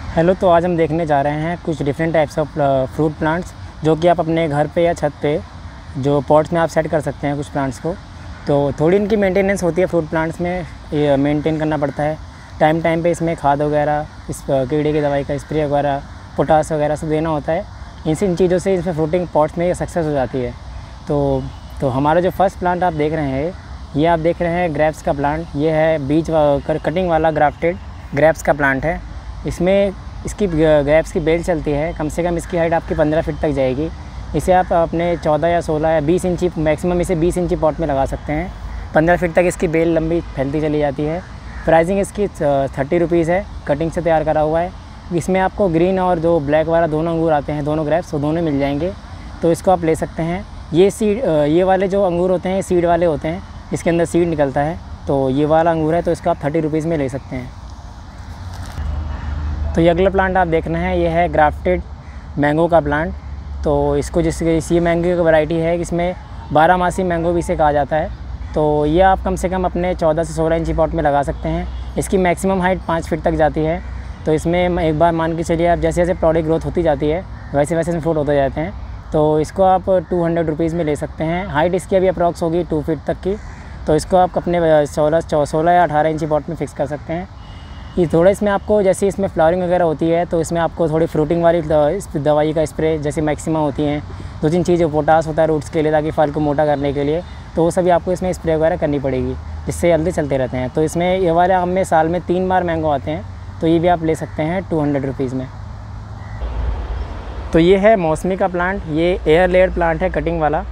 Hello, तो आज हम देखने जा रहे हैं कुछ different types of fruit plants जो कि आप अपने घर पे या छत पे जो पॉट्स में आप सेट कर सकते हैं कुछ प्लांट्स को। तो थोड़ी इनकी मेंटेनेंस होती है फ्रूट प्लांट्स में, ये मेंटेन करना पड़ता है टाइम टाइम पे। इसमें खाद वगैरह, इस कीड़े की दवाई का स्प्रे वगैरह, पोटास वगैरह सब देना होता है। इन चीज़ों से इसमें फ्रूटिंग पॉट्स में ये सक्सेस हो जाती है। तो हमारा जो फर्स्ट प्लांट आप देख रहे हैं, ये आप देख रहे हैं ग्रेप्स का प्लांट। ये है बीज कटिंग वाला ग्राफ्टेड ग्रेप्स का प्लांट है। इसमें इसकी ग्रेप्स की बेल चलती है, कम से कम इसकी हाइट आपकी 15 फीट तक जाएगी। इसे आप अपने 14 या 16 या 20 इंची, मैक्सिमम इसे 20 इंची पॉट में लगा सकते हैं। 15 फीट तक इसकी बेल लंबी फैलती चली जाती है। प्राइसिंग इसकी 30 रुपीज़ है, कटिंग से तैयार करा हुआ है। इसमें आपको ग्रीन और जो ब्लैक वाला दोनों अंगूर आते हैं, दोनों ग्रेप्स, वो दोनों मिल जाएंगे, तो इसको आप ले सकते हैं। ये वाले जो अंगूर होते हैं सीड वाले होते हैं, इसके अंदर सीड निकलता है। तो ये वाला अंगूर है, तो इसको आप 30 रुपीज़ में ले सकते हैं। तो ये अगला प्लांट आप देख रहे हैं, ये है ग्राफ्टेड मैंगो का प्लांट। तो इसको ये मैंगो की वैरायटी है, इसमें 12 मैंगो भी इसे कहा जाता है। तो ये आप कम से कम अपने 14 से 16 इंची पॉट में लगा सकते हैं। इसकी मैक्सिमम हाइट 5 फीट तक जाती है। तो इसमें एक बार मान के चलिए, आप जैसे जैसे प्रोडक्ट ग्रोथ होती जाती है वैसे वैसे इसमें फ्रूट होते जाते हैं। तो इसको आप 200 रुपीज़ में ले सकते हैं। हाइट इसकी अभी अप्रॉक्स होगी 2 फीट तक की। तो इसको आप अपने 16 या 18 इंची पॉट में फिक्स कर सकते हैं। ये थोड़ा इसमें आपको, जैसे इसमें फ्लावरिंग वगैरह होती है, तो इसमें आपको थोड़ी फ्रूटिंग वाली दवाई का स्प्रे, जैसे मैक्सिमा होती हैं, 2-3 चीज़ें, पोटास होता है रूट्स के लिए ताकि फल को मोटा करने के लिए, तो वो सभी आपको इसमें स्प्रे वगैरह करनी पड़ेगी, जिससे जल्दी चलते रहते हैं। तो इसमें ये वाले आम में साल में 3 बार मैंगो आते हैं, तो ये भी आप ले सकते हैं 200 रुपीज़ में। तो ये है मौसमी का प्लांट, ये एयर लेयर प्लांट है कटिंग वाला,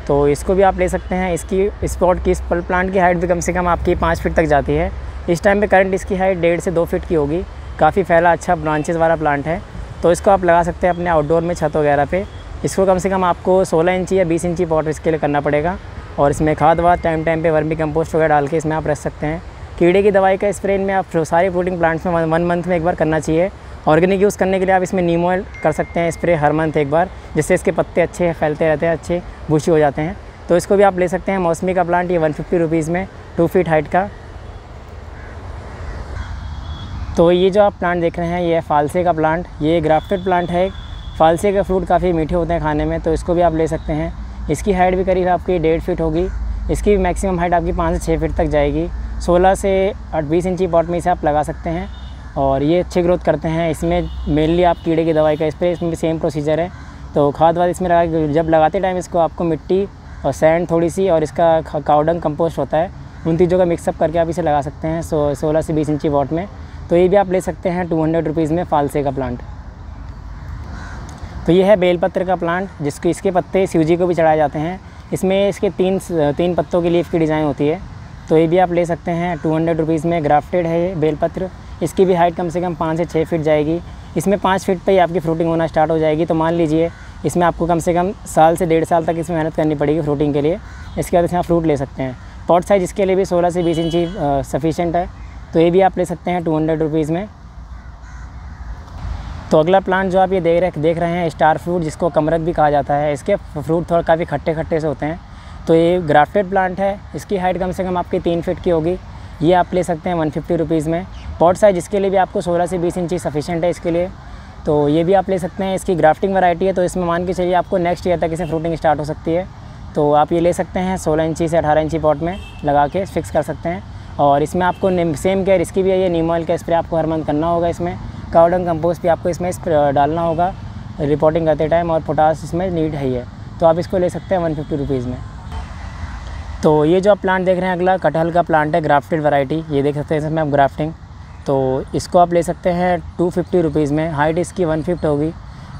तो इसको भी आप ले सकते हैं। इसकी इस प्लांट की हाइट भी कम से कम आपकी 5 फीट तक जाती है। इस टाइम पे करंट इसकी हाइट 1.5 से 2 फीट की होगी। काफ़ी फैला अच्छा ब्रांचेस वाला प्लांट है, तो इसको आप लगा सकते हैं अपने आउटडोर में, छत वगैरह पे। इसको कम से कम आपको 16 इंची या 20 इंची पॉट इसके लिए करना पड़ेगा, और इसमें खाद वाद टाइम टाइम पे वर्मी कंपोस्ट वगैरह डाल के इसमें आप रख सकते हैं। कीड़े की दवाई का स्प्रे इनमें आप सारे फ्रूटिंग प्लांट्स में 1 मंथ में एक बार करना चाहिए। ऑर्गेनिक यूज़ करने के लिए आप इसमें नीम ऑयल कर सकते हैं स्प्रे हर मंथ एक बार, जिससे इसके पत्ते अच्छे फैलते रहते हैं, अच्छे बुशी हो जाते हैं। तो इसको भी आप ले सकते हैं। मौसमी का प्लांट ये 150 रुपीज़ में, 2 फीट हाइट का। तो ये जो आप प्लांट देख रहे हैं, ये है फालसे का प्लांट। ये ग्राफ्टेड प्लांट है। फालसे के फ्रूट काफ़ी मीठे होते हैं खाने में, तो इसको भी आप ले सकते हैं। इसकी हाइट भी करीब आपकी 1.5 फीट होगी। इसकी मैक्सिमम हाइट आपकी 5 से 6 फीट तक जाएगी। 16 से 20 इंची पॉट में इसे आप लगा सकते हैं, और ये अच्छी ग्रोथ करते हैं। इसमें मेनली आप कीड़े की दवाई का स्प्रे, इसमें भी सेम प्रोसीजर है। तो खाद वाद इसमें जब लगाते टाइम इसको आपको मिट्टी और सैंड थोड़ी सी, और इसका काउडंग कंपोस्ट होता है, उन चीज़ों का मिक्सअप करके आप इसे लगा सकते हैं 16 से 20 इंची पॉट में। तो ये भी आप ले सकते हैं 200 रुपीज़ में, फालसे का प्लांट। तो ये है बेलपत्र का प्लांट, जिसको इसके पत्ते शिवजी को भी चढ़ाए जाते हैं। इसमें इसके तीन पत्तों की लीफ की डिज़ाइन होती है, तो ये भी आप ले सकते हैं 200 रुपीज़ में। ग्राफ्टेड है ये बेलपत्र। इसकी भी हाइट कम से कम 5 से 6 फीट जाएगी। इसमें 5 फीट पे ही आपकी फ्रूटिंग होना स्टार्ट हो जाएगी। तो मान लीजिए इसमें आपको कम से कम साल से 1.5 साल तक इसमें मेहनत करनी पड़ेगी फ्रूटिंग के लिए। इसके बाद इसमें आप फ्रूट ले सकते हैं। पॉट साइज़ इसके लिए भी 16 से 20 इंची सफिशेंट है, तो ये भी आप ले सकते हैं 200 रुपीज़ में। तो अगला प्लांट जो आप ये देख रहे हैं, स्टार फ्रूट, जिसको कमरक भी कहा जाता है। इसके फ्रूट थोड़ा काफ़ी खट्टे खट्टे से होते हैं। तो ये ग्राफ्टेड प्लांट है। इसकी हाइट कम से कम आपकी 3 फीट की होगी। ये आप ले सकते हैं 150 रुपीज़ में। पॉट साइज़ इसके लिए भी आपको 16 से 20 इंची सफिशेंट है इसके लिए, तो ये भी आप ले सकते हैं। इसकी ग्राफ्टिंग वैरायटी है, तो इसमें मान के चलिए आपको नेक्स्ट ईयर तक इसमें फ्रूटिंग स्टार्ट हो सकती है। तो आप ये ले सकते हैं 16 इंची से 18 इंची पॉट में लगा के फिक्स कर सकते हैं। और इसमें आपको सेम केयर इसकी भी है, ये नीम ऑयल का स्प्रे आपको हर मंथ करना होगा। इसमें काउडंग कंपोस्ट भी आपको इसमें डालना होगा रिपोर्टिंग करते टाइम, और पोटास इसमें नीड है। तो आप इसको ले सकते हैं 150 रुपीज़ में। तो ये जो आप प्लांट देख रहे हैं, अगला कटहल का प्लांट है, ग्राफ्टेड वैरायटी। ये देख सकते हैं इसमें आप ग्राफ्टिंग। तो इसको आप ले सकते हैं 250 रुपीज़ में। हाइट इसकी 1 फीट होगी।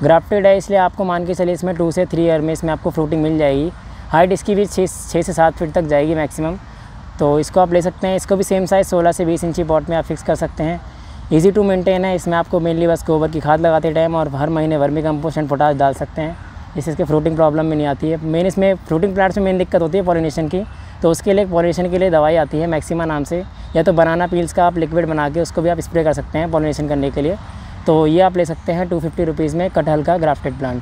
ग्राफ्टेड है, इसलिए आपको मान के चलिए इसमें 2 से 3 ईयर में इसमें आपको फ्रूटिंग मिल जाएगी। हाइट इसकी भी 6 से 7 फीट तक जाएगी मैक्सिमम। तो इसको आप ले सकते हैं। इसको भी सेम साइज़ 16 से 20 इंची पॉट में आप फिक्स कर सकते हैं। ईज़ी टू मेंटेन है। इसमें आपको मेनली बस गोबर की खाद लगाते टाइम और हर महीने वर्मी कंपोस्ट एंड पोटास डाल सकते हैं, जिससे इसके फ्रूटिंग प्रॉब्लम में नहीं आती है। मेन इसमें फ्रूटिंग प्लांट्स में मेन दिक्कत होती है पॉलिनेशन की, तो उसके लिए पॉलिनेशन के लिए दवाई आती है मैक्सिमा नाम से, या तो बनाना पील्स का आप लिक्विड बना के उसको भी आप स्प्रे कर सकते हैं पॉलिनेशन करने के लिए। तो ये आप ले सकते हैं 250 रुपीज़ में, कटहल का ग्राफ्टेड प्लांट।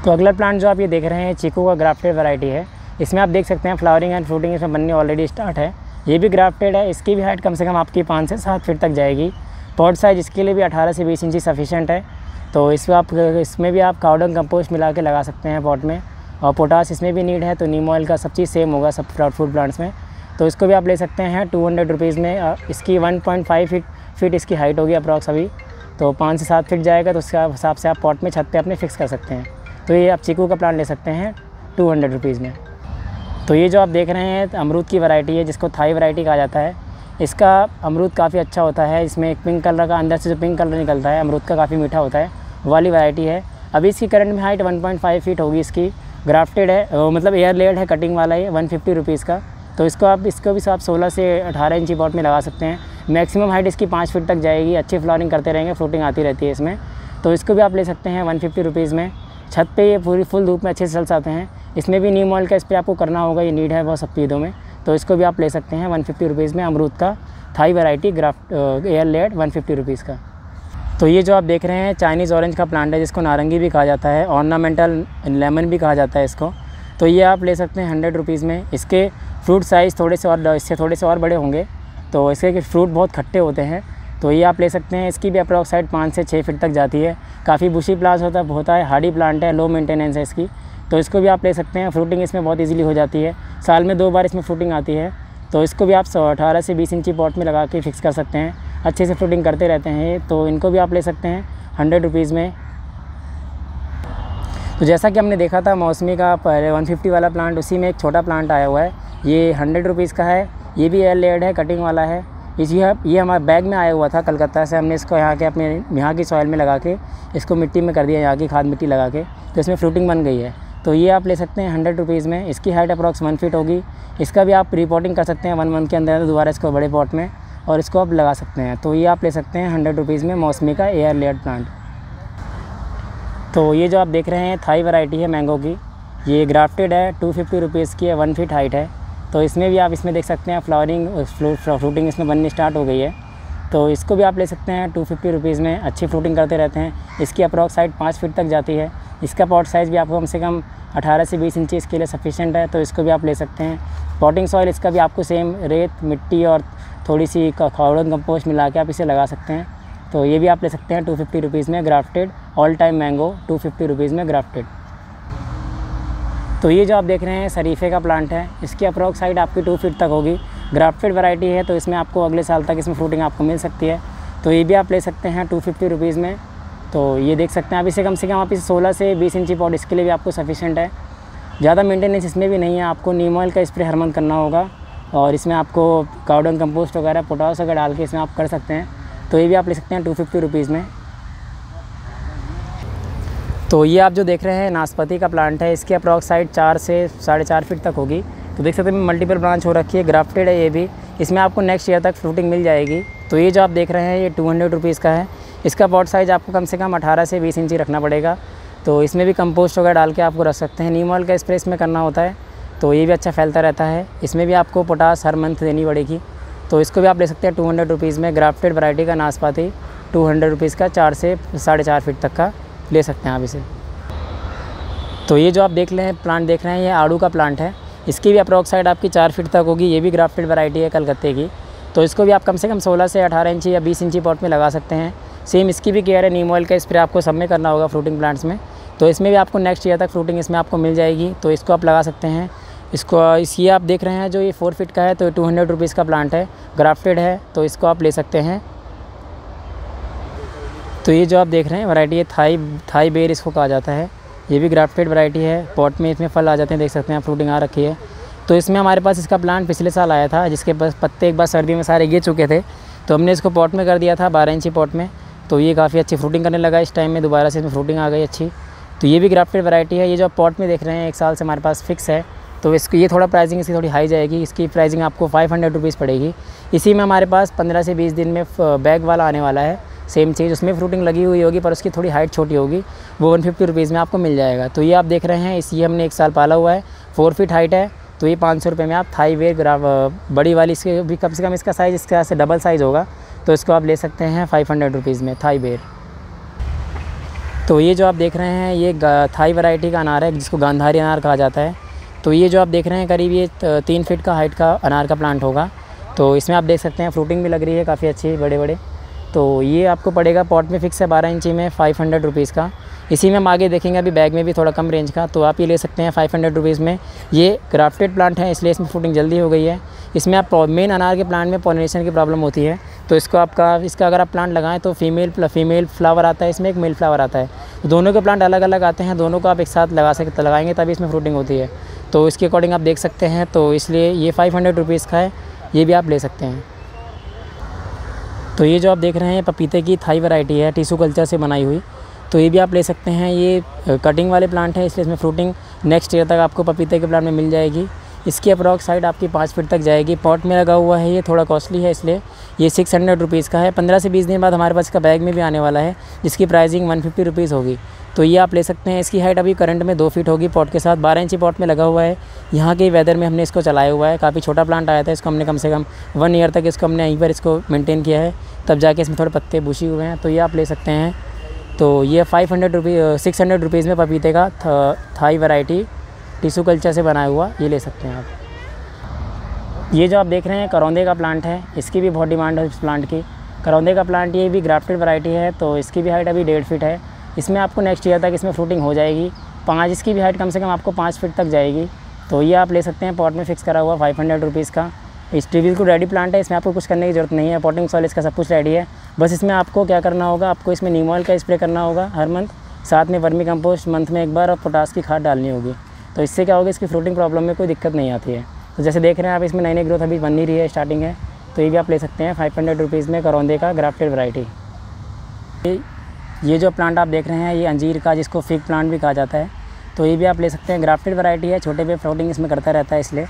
तो अगला प्लांट जो आप ये देख रहे हैं, चीकू का ग्राफ्टेड वैरायटी है। इसमें आप देख सकते हैं फ्लावरिंग एंड फ्रूटिंग इसमें बनने ऑलरेडी स्टार्ट है। ये भी ग्राफ्टेड है। इसकी भी हाइट कम से कम आपकी 5 से 7 फीट तक जाएगी। पॉट साइज़ इसके लिए भी 18 से 20 इंची सफिशेंट है। तो इसमें भी आप काउडंग कंपोस्ट मिला के लगा सकते हैं पॉट में, और पोटास इसमें भी नीड है। तो नीम ऑयल का सब चीज़ सेम होगा सब फ्रूट प्लांट्स में। तो इसको भी आप ले सकते हैं 200 रुपीज़ में। इसकी 1.5 फीट इसकी हाइट होगी अप्रॉक्स अभी, तो 5 से 7 फीट जाएगा, तो उसके हिसाब से आप पॉट में छत पे अपने फिक्स कर सकते हैं। तो ये आप चीकू का प्लांट ले सकते हैं 200 रुपीज़ में। तो ये जो आप देख रहे हैं अमरूद की वैरायटी है, जिसको थाई वैरायटी कहा जाता है। इसका अमरूद काफ़ी अच्छा होता है, इसमें एक पिंक कलर का अंदर से जो पिंक कलर निकलता है अमरूद का, काफ़ी मीठा होता है, वो वाली वैरायटी है। अभी इसकी करंट में हाइट 1.5 फीट होगी इसकी। ग्राफ्टेड है, मतलब एयर लेड है, कटिंग वाला है, 150 रुपीज़ का। तो इसको भी आप 16 से 18 इंची पॉट में लगा सकते हैं। मैक्सिमम हाइट इसकी 5 फीट तक जाएगी। अच्छी फ्लावरिंग करते रहेंगे, फ्रूटिंग आती रहती है इसमें। तो इसको भी आप ले सकते हैं 150 रुपीज़ में। छत पे ये पूरी फुल धूप में अच्छे से चल जाते हैं। इसमें भी नीम ऑयल का स्प्रे आपको करना होगा, ये नीड है बहुत सब चीज़ों में। तो इसको भी आप ले सकते हैं 150 रुपीज़ में। अमरूद का Thai variety air layered 150 rupees का। तो ये जो आप देख रहे हैं चाइनीज़ ऑरेंज का प्लांट है, जिसको नारंगी भी कहा जाता है, ऑर्नामेंटल लेमन भी कहा जाता है इसको। तो ये आप ले सकते हैं 100 रुपीज़ में। इसके फ्रूट साइज़ इससे थोड़े से और बड़े होंगे। तो इसके फ्रूट बहुत खट्टे होते हैं। तो ये आप ले सकते हैं। इसकी भी अप्रॉक्स हाइट 5 से 6 फीट तक जाती है। काफ़ी बुशी प्लांट होता है, हार्डी प्लांट है, लो मेंटेनेंस है इसकी। तो इसको भी आप ले सकते हैं। फ्रूटिंग इसमें बहुत ईजीली हो जाती है, साल में 2 बार इसमें फ्रूटिंग आती है। तो इसको भी आप 18 से 20 इंची पॉट में लगा के फिक्स कर सकते हैं। अच्छे से फ्रूटिंग करते रहते हैं। तो इनको भी आप ले सकते हैं 100 रुपीज़ में। तो जैसा कि हमने देखा था मौसमी का पहले 150 वाला प्लांट, उसी में एक छोटा प्लांट आया हुआ है, ये 100 रुपीज़ का है। ये भी एयर लेड है, कटिंग वाला है। ये हमारे बैग में आया हुआ था कलकत्ता से। हमने इसको यहाँ की सॉइल में लगा के इसको मिट्टी में कर दिया, यहाँ की खाद मिट्टी लगा के, तो इसमें फ्रूटिंग बन गई है। तो ये आप ले सकते हैं 100 रुपीज़ में। इसकी हाइट अप्रॉक्स 1 फीट होगी। इसका भी आप रिपोर्टिंग कर सकते हैं 1 मंथ के अंदर दोबारा इसको बड़े पॉट में, और इसको आप लगा सकते हैं। तो ये आप ले सकते हैं 100 रुपीज़ में मौसमी का एयर लेड प्लांट। तो ये जो आप देख रहे हैं थाई वैरायटी है मैंगो की, ये ग्राफ्टेड है, 250 रुपीज़ की है, 1 फीट हाइट है। तो इसमें भी आप देख सकते हैं फ्रूटिंग इसमें बननी स्टार्ट हो गई है। तो इसको भी आप ले सकते हैं 250 रुपीज़ में। अच्छी फ्रूटिंग करते रहते हैं। इसकी अप्रॉक्स हाइट 5 फीट तक जाती है। इसका पॉट साइज़ भी आपको कम से कम 18 से 20 इंची इसके लिए सफिशेंट है। तो इसको भी आप ले सकते हैं। पॉटिंग सॉइल इसका भी आपको सेम रेत, मिट्टी और थोड़ी सी काउडंग कंपोस्ट मिला के आप इसे लगा सकते हैं। तो ये भी आप ले सकते हैं 250 रुपीज़ में। Grafted all time mango 250 rupees में ग्राफ्टेड। तो ये जो आप देख रहे हैं शरीफे का प्लांट है, इसकी अप्रॉक्स हाइट आपकी 2 फीट तक होगी। ग्राफ्टेड वैरायटी है, तो इसमें आपको अगले साल तक इसमें फ्रूटिंग आपको मिल सकती है। तो ये भी आप ले सकते हैं 250 रुपीज़ में। तो ये देख सकते हैं आप इसे कम से कम आप इसे 16 से 20 इंची पॉट इसके लिए भी आपको सफिशेंट है। ज़्यादा मेंटेनेंस इसमें भी नहीं है। आपको नीम ऑयल का स्प्रे हर मंथ करना होगा, और इसमें आपको काउडंग कंपोस्ट वगैरह पोटास वगैरह डाल के इसमें आप कर सकते हैं। तो ये भी आप ले सकते हैं 250 रुपीज़ में। तो ये आप जो देख रहे हैं नाशपाती का प्लांट है, इसकी अप्रॉक्स हाइट 4 से 4.5 फीट तक होगी। तो देख सकते हैं मल्टीपल ब्रांच हो रखी है, ग्राफ्टेड है ये भी। इसमें आपको नेक्स्ट ईयर तक फ्रूटिंग मिल जाएगी। तो ये जो आप देख रहे हैं ये 200 रुपीज़ का है। इसका पॉट साइज़ आपको कम से कम 18 से 20 इंची रखना पड़ेगा। तो इसमें भी कंपोस्ट वगैरह डाल के आपको रख सकते हैं। नीम ऑयल का स्प्रे इसमें करना होता है, तो ये भी अच्छा फैलता रहता है। इसमें भी आपको पोटास हर मंथ देनी पड़ेगी। तो इसको भी आप ले सकते हैं 200 रुपीज़ में। ग्राफ्टेड वैरायटी का नाशपाती 200 रुपीज़ का, 4 से 4.5 फीट तक का ले सकते हैं आप इसे। तो ये जो आप प्लांट देख रहे हैं ये आड़ू का प्लांट है। इसकी भी अप्रॉक्स हाइट आपकी 4 फीट तक होगी। ये भी ग्राफ्टेड वैरायटी है कलकत्ते की। तो इसको भी आप कम से कम 16 से 18 इंची या 20 इंची पॉट में लगा सकते हैं। सेम इसकी भी केयर है, नीम ऑयल का स्प्रे आपको सब में करना होगा फ्रूटिंग प्लांट्स में। तो इसमें भी आपको नेक्स्ट ईयर तक फ्रूटिंग इसमें आपको मिल जाएगी। तो इसको आप लगा सकते हैं। ये आप देख रहे हैं जो ये 4 फीट का है, तो 200 रुपीज़ का प्लांट है, ग्राफ्टेड है। तो इसको आप ले सकते हैं। तो ये जो आप देख रहे हैं वैरायटी है थाई बेर इसको कहा जाता है। ये भी ग्राफ्टेड वैरायटी है। पॉट में इसमें फल आ जाते हैं, देख सकते हैं, फ्रूटिंग आ रखी है। तो इसमें हमारे पास इसका प्लांट पिछले साल आया था, जिसके पास पत्ते एक बार सर्दी में सारे गिर चुके थे। तो हमने इसको पॉट में कर दिया था 12 इंची पॉट में। तो ये काफ़ी अच्छी फ्रूटिंग करने लगा इस टाइम में, दोबारा से इसमें फ्रूटिंग आ गई अच्छी। तो ये भी ग्राफ्टेड वैरायटी है। ये जो आप पॉट में देख रहे हैं 1 साल से हमारे पास फिक्स है। तो इसको ये थोड़ा प्राइसिंग इसकी थोड़ी हाई जाएगी। इसकी प्राइसिंग आपको 500 रुपीज़ पड़ेगी। इसी में हमारे पास 15 से 20 दिन में बैग वाला आने वाला है, सेम चीज़, उसमें फ्रूटिंग लगी हुई होगी पर उसकी थोड़ी हाइट छोटी होगी। वो 150 रुपीज़ में आपको मिल जाएगा। तो ये आप देख रहे हैं ये हमने 1 साल पाला हुआ है, 4 फीट हाइट है। तो ये 500 रुपये में आप थाई वेयर बड़ी वाली, इसके भी कम से कम इसका साइज़ इसके से डबल साइज़ होगा। तो इसको आप ले सकते हैं 500 रुपीज़ में थाई बेर। तो ये जो आप देख रहे हैं ये थाई वैरायटी का अनार है, जिसको गांधारी अनार कहा जाता है। तो ये जो आप देख रहे हैं करीब ये 3 फीट का हाइट का अनार का प्लांट होगा। तो इसमें आप देख सकते हैं फ्रूटिंग भी लग रही है काफ़ी अच्छी, बड़े बड़े। तो ये आपको पड़ेगा, पॉट में फिक्स है 12 इंची में 500 रुपीज़ का। इसी में हम आगे देखेंगे अभी बैग में भी थोड़ा कम रेंज का, तो आप ये ले सकते हैं 500 रुपीज़ में। ये ग्राफ्टेड प्लांट है इसलिए इसमें फ्रूटिंग जल्दी हो गई है। इसमें आप मेन अनार के प्लांट में पॉलिनेशन की प्रॉब्लम होती है, तो इसका अगर आप प्लांट लगाएं तो फीमेल फ्लावर आता है, इसमें एक मेल फ्लावर आता है। दोनों के प्लांट अलग अलग आते हैं, दोनों को आप एक साथ लगाएंगे तभी इसमें फ्रूटिंग होती है। तो इसके अकॉर्डिंग आप देख सकते हैं, तो इसलिए ये 500 रुपीज़ का है, ये भी आप ले सकते हैं। तो ये जो आप देख रहे हैं पपीते की थाई वैरायटी है, टिश्यू कल्चर से बनाई हुई, तो ये भी आप ले सकते हैं। ये कटिंग वाले प्लांट है इसलिए इसमें फ्रूटिंग नेक्स्ट ईयर तक आपको पपीते के प्लांट में मिल जाएगी। इसकी अप्रॉक्स साइड आपकी 5 फीट तक जाएगी। पॉट में लगा हुआ है, ये थोड़ा कॉस्टली है इसलिए ये 600 रुपीज़ का है। 15 से 20 दिन बाद हमारे पास इसका बैग में भी आने वाला है, जिसकी प्राइसिंग 150 रुपीज़ होगी। तो ये आप ले सकते हैं। इसकी हाइट अभी करंट में 2 फीट होगी पॉट के साथ। 12 इंची पॉट में लगा हुआ है। यहाँ के वेदर में हमने इसको चलाया हुआ है, काफ़ी छोटा प्लांट आया था, इसको हमने कम से कम 1 ईयर तक इसको हमने यहीं पर इसको मेंटेन किया है, तब जाके इसमें थोड़े पत्ते बुशी हुए हैं। तो ये आप ले सकते हैं। तो ये 600 रुपीज़ में पपीते का थाई वैरायटी टिश्यू कल्चर से बनाया हुआ ये ले सकते हैं आप। ये जो आप देख रहे हैं करौंदे का प्लांट है, इसकी भी बहुत डिमांड है इस प्लांट की। करौंदे का प्लांट ये भी ग्राफ्टेड वैरायटी है, तो इसकी भी हाइट अभी 1.5 फीट है। इसमें आपको नेक्स्ट ईयर तक इसमें फ्रूटिंग हो जाएगी। इसकी भी हाइट कम से कम आपको 5 फीट तक जाएगी। तो ये आप ले सकते हैं। पॉट में फिक्स करा हुआ 500 रुपीज़ का। इस बिल्कुल रेडी प्लांट है, इसमें आपको कुछ करने की ज़रूरत नहीं है। पॉटिंग सॉइल इसका सब कुछ रेडी है। बस इसमें आपको क्या करना होगा, आपको इसमें नीम ऑयल का स्प्रे करना होगा हर मंथ, साथ में वर्मी कंपोस्ट मंथ में एक बार और पोटास की खाद डालनी होगी। तो इससे क्या होगा, इसकी फ्रूटिंग प्रॉब्लम में कोई दिक्कत नहीं आती है। तो जैसे देख रहे हैं आप, इसमें नई ग्रोथ अभी बन नहीं रही है, स्टार्टिंग है। तो ये भी आप ले सकते हैं 500 रुपीज़ में करौंदे का ग्राफ्टेड वैरायटी। ये जो प्लांट आप देख रहे हैं ये अंजीर का, जिसको फिग प्लांट भी कहा जाता है, तो ये भी आप ले सकते हैं। ग्राफ्टेड वैरायटी है, छोटे पे फ्रूटिंग इसमें करता रहता है इसलिए।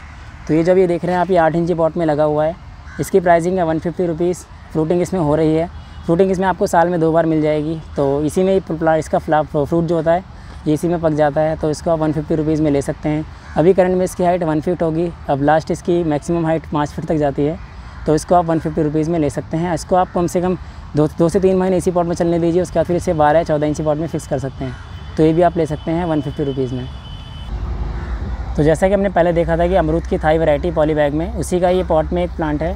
तो ये जब ये देख रहे हैं आप, ये 8 इंची पॉट में लगा हुआ है। इसकी प्राइसिंग है 150 रुपीज़। फ्रूटिंग इसमें हो रही है। फ्रूटिंग इसमें आपको साल में 2 बार मिल जाएगी। तो इसी में इसका फ्रूट जो होता है ये इसी में पक जाता है। तो इसको आप 150 रुपीज़ में ले सकते हैं। अभी करंट में इसकी हाइट 1 फीट होगी। अब लास्ट इसकी मैक्सिमम हाइट 5 फीट तक जाती है। तो इसको आप 150 रुपीज़ में ले सकते हैं। इसको आप कम से कम 2 से 3 महीने इसी पॉट में चलने दीजिए, उसके बाद फिर इसे 12 या 14 इंची पॉट में फिक्स कर सकते हैं। तो ये भी आप ले सकते हैं 150 रुपीज़ में। तो जैसा कि हमने पहले देखा था कि अमरूद की थाई वैरायटी पॉली बैग में, उसी का ये पॉट में एक प्लांट है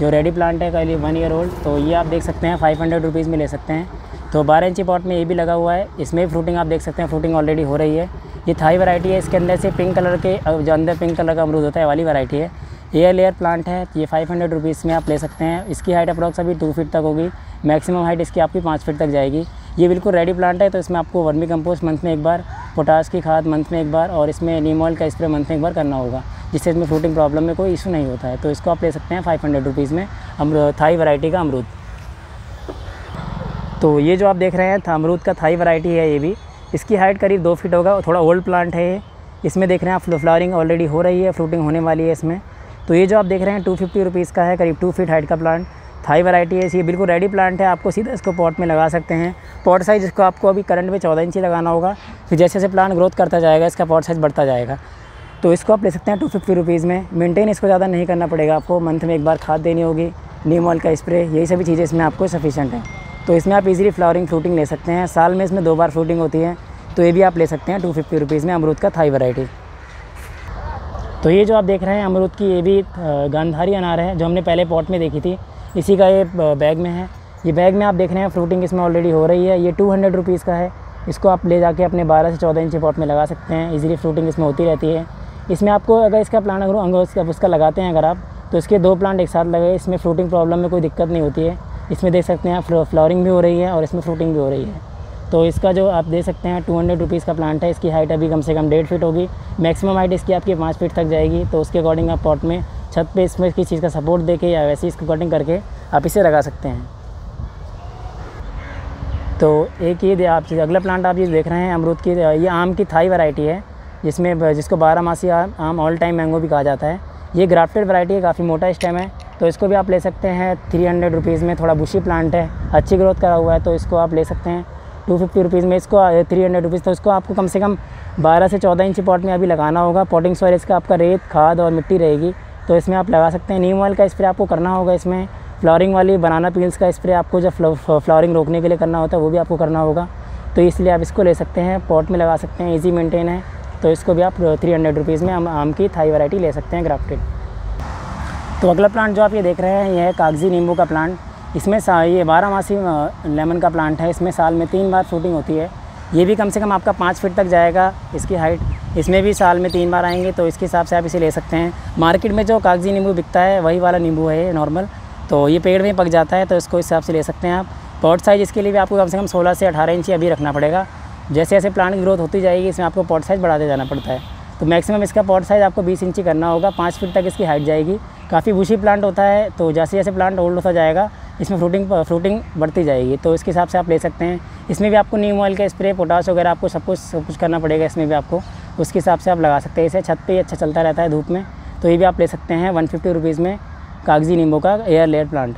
जो रेडी प्लांट है, करीब 1 ईयर ओल्ड। तो ये आप देख सकते हैं 500 रुपीज़ में ले सकते हैं। तो 12 इंची पॉट में ये भी लगा हुआ है। इसमें फ्रूटिंग आप देख सकते हैं, फ्रूटिंग ऑलरेडी हो रही है। ये थाई वैरायटी है। इसके अंदर से पिंक कलर के, जो अंदर पिंक कलर का अमरूद होता है वाली वैरायटी है। एयर लेयर प्लांट है। ये 500 रुपीज़ में आप ले सकते हैं। इसकी हाइट अप्रॉक्स अभी 2 फीट तक होगी। मैक्सिमम हाइट इसकी आपकी 5 फीट तक जाएगी। ये बिल्कुल रेडी प्लांट है। तो इसमें आपको वर्मी कंपोस्ट मंथ में एक बार, पोटास की खाद मंथ में एक बार, और इसमें नीम ऑयल का स्प्रे मंथ में एक बार करना होगा, जिससे इसमें फ्रूटिंग प्रॉब्लम में कोई इशू नहीं होता है। तो इसको आप ले सकते हैं 500 रुपीज़ में थाई वैरायटी का अमरूद। तो ये जो आप देख रहे हैं अमरूद का थाई वैरायटी है, ये भी इसकी हाइट करीब 2 फीट होगा। थोड़ा ओल्ड प्लांट है ये। इसमें देख रहे हैं आप फ्लावरिंग ऑलरेडी हो रही है, फ्रूटिंग होने वाली है इसमें। तो ये जो आप देख रहे हैं 250 रुपीज़ का है, करीब 2 फीट हाइट का प्लांट थाई वैरायटी है। ये बिल्कुल रेडी प्लांट है। आपको सीधा इसको पॉट में लगा सकते हैं। पॉट साइज़ इसको आपको अभी करंट में 14 इंची लगाना होगा। फिर जैसे जैसे प्लांट ग्रोथ करता जाएगा इसका पॉट साइज़ बढ़ता जाएगा। तो इसको आप ले सकते हैं 250 रुपीज़ में। मेंटेन इसको ज़्यादा नहीं करना पड़ेगा आपको। मंथ में एक बार खाद देनी होगी, नीम ऑयल का स्प्रे, यही सभी चीज़ें इसमें आपको सफिशेंट है। तो इसमें आप इजीली फ्लावरिंग फ्रूटिंग ले सकते हैं। साल में इसमें 2 बार फ्रूटिंग होती है। तो ये भी आप ले सकते हैं 250 रुपीज़ में अमरूद का थाई वैरायटी। तो ये जो आप देख रहे हैं अमरूद की, ये भी गांधारी अनार है, जो हमने पहले पॉट में देखी थी। इसी का ये बैग में है। ये बैग में आप देख रहे हैं फ्रूटिंग इसमें ऑलरेडी हो रही है। ये 200 रुपीज़ का है। इसको आप ले जाके अपने 12 से 14 इंची पॉट में लगा सकते हैं। इजीली फ्रूटिंग इसमें होती रहती है। इसमें आपको अगर इसका प्लांट उसका लगाते हैं अगर आप, तो इसके 2 प्लांट एक साथ लगे, इसमें फ्रूटिंग प्रॉब्लम में कोई दिक्कत नहीं होती है। इसमें देख सकते हैं आप फ्लावरिंग भी हो रही है और इसमें फ्रूटिंग भी हो रही है। तो इसका जो आप दे सकते हैं 200 रुपीज़ का प्लांट है। इसकी हाइट अभी कम से कम 1.5 फीट होगी। मैक्सिमम हाइट इसकी आपकी 5 फीट तक जाएगी। तो उसके अकॉर्डिंग आप पॉट में छत पे इसमें किसी चीज़ का सपोर्ट देके या वैसे इसको कटिंग करके आप इसे लगा सकते हैं। तो एक ये आप अगला प्लांट आप ये देख रहे हैं अमरूद की, ये आम की थाई वैरायटी है, जिसको 12 आम ऑल टाइम मैंगो भी कहा जाता है। ये ग्राफ्टेड वैरायटी है, काफ़ी मोटा स्टेम है। तो इसको भी आप ले सकते हैं 300 रुपीज़ में। थोड़ा बुशी प्लांट है, अच्छी ग्रोथ करा हुआ है, तो इसको आप ले सकते हैं 250 रुपीज़ में। इसको 300 रुपीज़। तो इसको आपको कम से कम 12 से 14 इंची पॉट में अभी लगाना होगा। पॉटिंग सॉइल इसका आपका रेत, खाद और मिट्टी रहेगी। तो इसमें आप लगा सकते हैं। नीम ऑयल का स्प्रे आपको करना होगा इसमें। फ्लावरिंग वाली बनाना पील्स का स्प्रे आपको जब फ्लावरिंग रोकने के लिए करना होता है वो भी आपको करना होगा। तो इसलिए आप इसको ले सकते हैं, पॉट में लगा सकते हैं, ईजी मेंटेन है। तो इसको भी आप 300 रुपीज़ में आम की थाई वैरायटी ले सकते हैं ग्राफ्टेड। तो अगला प्लांट जो आप ये देख रहे हैं ये है कागजी नींबू का प्लांट। इसमें ये 12 मासी लेमन का प्लांट है। इसमें साल में 3 बार फ्रूटिंग होती है। ये भी कम से कम आपका 5 फीट तक जाएगा इसकी हाइट। इसमें भी साल में 3 बार आएंगे, तो इसके हिसाब से आप इसे ले सकते हैं। मार्केट में जो कागजी नींबू बिकता है वही वाला नींबू है ये नॉर्मल, तो ये पेड़ में पक जाता है, तो इसको इस हिसाब से ले सकते हैं आप। पॉट साइज़ इसके लिए भी आपको कम से कम 16 से 18 इंच अभी रखना पड़ेगा। जैसे जैसे प्लांट की ग्रोथ होती जाएगी इसमें आपको पॉट साइज़ बढ़ाते जाना पड़ता है। तो मैक्सिमम इसका पॉट साइज़ आपको 20 इंची करना होगा। 5 फीट तक इसकी हाइट जाएगी। काफ़ी बुशी प्लांट होता है, तो जैसे जैसे प्लांट ओल्ड होता जाएगा इसमें फ्रूटिंग बढ़ती जाएगी, तो इसके हिसाब से आप ले सकते हैं। इसमें भी आपको नीम ऑयल का स्प्रे, पोटाश वगैरह आपको सब कुछ करना पड़ेगा इसमें भी आपको, उसके हिसाब से आप लगा सकते हैं। इसे छत पे ही अच्छा चलता रहता है धूप में, तो ये भी आप ले सकते हैं। 150 रुपीज़ में कागजी नींबू का एयर लेयर प्लांट।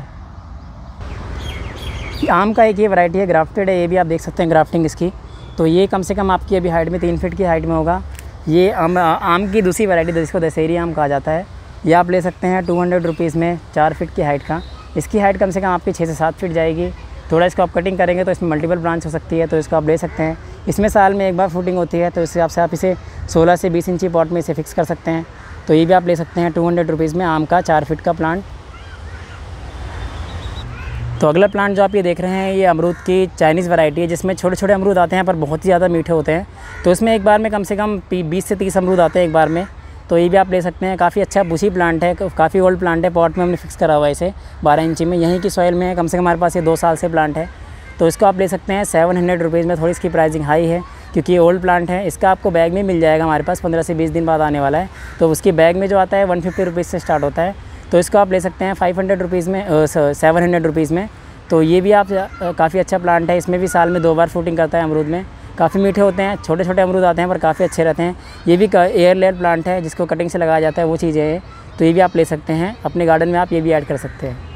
आम का एक ये वैरायटी है, ग्राफ्टेड है, ये भी आप देख सकते हैं ग्राफ्टिंग इसकी। तो ये कम से कम आपकी अभी हाइट में 3 फीट की हाइट में होगा। ये आम की दूसरी वैरायटी जिसको दशहरी आम कहा जाता है, ये आप ले सकते हैं 200 रुपीज़ में 4 फीट की हाइट का। इसकी हाइट कम से कम आपकी 6 से 7 फीट जाएगी। थोड़ा इसको आप कटिंग करेंगे तो इसमें मल्टीपल ब्रांच हो सकती है, तो इसको आप ले सकते हैं। इसमें साल में 1 बार फ्रूटिंग होती है, तो इस हिसाब से आप इसे 16 से 20 इंची पॉट में इसे फिक्स कर सकते हैं। तो ये भी आप ले सकते हैं 200 रुपीज़ में आम का 4 फीट का प्लांट। तो अगला प्लांट जो आप ये देख रहे हैं, ये अमरूद की चाइनीज़ वैरायटी है, जिसमें छोटे छोटे अमरूद आते हैं पर बहुत ही ज़्यादा मीठे होते हैं। तो इसमें एक बार में कम से कम 20 से 30 अमरूद आते हैं एक बार में। तो ये भी आप ले सकते हैं। काफ़ी अच्छा बुशी प्लांट है, काफ़ी ओल्ड प्लांट है। पॉट में हमने फिक्स करा हुआ है इसे 12 इंची में, यहीं की सॉइल में है। कम से कम हमारे पास ये 2 साल से प्लांट है, तो इसको आप ले सकते हैं 700 रुपीज़ में। थोड़ी इसकी प्राइसिंग हाई है क्योंकि ये ओल्ड प्लांट है। इसका आपको बैग में मिल जाएगा हमारे पास, 15 से 20 दिन बाद आने वाला है। तो उसकी बैग में जो आता है 150 रुपीज़ से स्टार्ट होता है, तो इसको आप ले सकते हैं 500 रुपीज़ में, 700 रुपीज़ में। तो ये भी आप काफ़ी अच्छा प्लांट है। इसमें भी साल में 2 बार फ्रूटिंग करता है अमरूद में। काफ़ी मीठे होते हैं, छोटे छोटे अमरूद आते हैं पर काफ़ी अच्छे रहते हैं। ये भी एयर लेयर प्लांट है, जिसको कटिंग से लगाया जाता है, वो चीज़ें हैं। तो ये भी आप ले सकते हैं अपने गार्डन में, आप ये भी ऐड कर सकते हैं।